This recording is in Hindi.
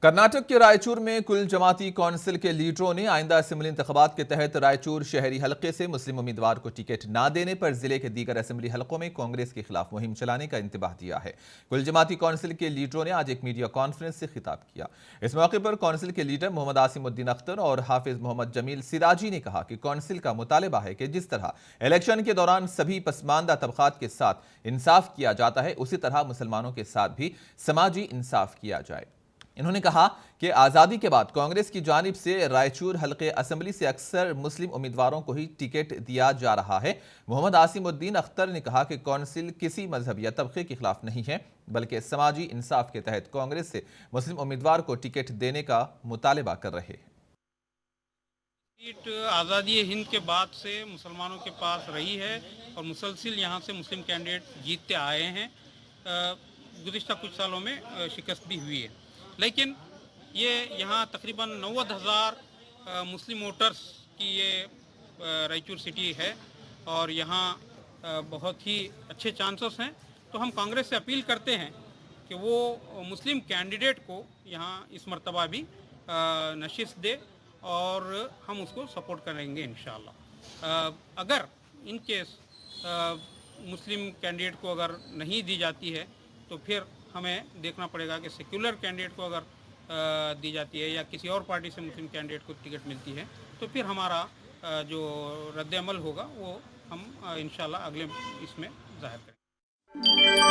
कर्नाटक के रायचूर में कुल जमाती कौंसिल के लीडरों ने आइंदा असेंबली इंतखाबात के तहत रायचूर शहरी हलके से मुस्लिम उम्मीदवार को टिकट न देने पर जिले के दीगर असेंबली हलकों में कांग्रेस के खिलाफ मुहिम चलाने का इंतबाह दिया है। कुल जमाती कौंसिल के लीडरों ने आज एक मीडिया कॉन्फ्रेंस से खिताब किया। इस मौके पर कौंसिल के लीडर मोहम्मद आसिमुद्दीन अख्तर और हाफिज मोहम्मद जमील सिराजी ने कहा कि कौंसिल का मुतालबा है कि जिस तरह इलेक्शन के दौरान सभी पसमानदा तबकात के साथ इंसाफ किया जाता है, उसी तरह मुसलमानों के साथ भी समाजी इंसाफ किया जाए। इन्होंने कहा कि आज़ादी के बाद कांग्रेस की जानिब से रायचूर हल्के असेंबली से अक्सर मुस्लिम उम्मीदवारों को ही टिकट दिया जा रहा है। मोहम्मद आसिमुद्दीन अख्तर ने कहा कि कौंसिल किसी मजहब या तबके के खिलाफ नहीं है, बल्कि समाजी इंसाफ के तहत कांग्रेस से मुस्लिम उम्मीदवार को टिकट देने का मुतालबा कर रहे हैं। सीट आज़ादी हिंद के बाद से मुसलमानों के पास रही है और मुसलसिल यहाँ से मुस्लिम कैंडिडेट जीतते आए हैं। गुज़िश्ता कुछ सालों में शिकस्त भी हुई है, लेकिन ये यहाँ तकरीबन 90,000 मुस्लिम वोटर्स की ये रायचूर सिटी है और यहाँ बहुत ही अच्छे चांसेस हैं। तो हम कांग्रेस से अपील करते हैं कि वो मुस्लिम कैंडिडेट को यहाँ इस मर्तबा भी नशिस्त दे और हम उसको सपोर्ट करेंगे इंशाअल्लाह। अगर इन केस मुस्लिम कैंडिडेट को अगर नहीं दी जाती है तो फिर हमें देखना पड़ेगा कि सेक्युलर कैंडिडेट को अगर दी जाती है या किसी और पार्टी से मुस्लिम कैंडिडेट को टिकट मिलती है तो फिर हमारा जो रद्द अमल होगा वो हम इंशाल्लाह अगले इसमें जाहिर करेंगे।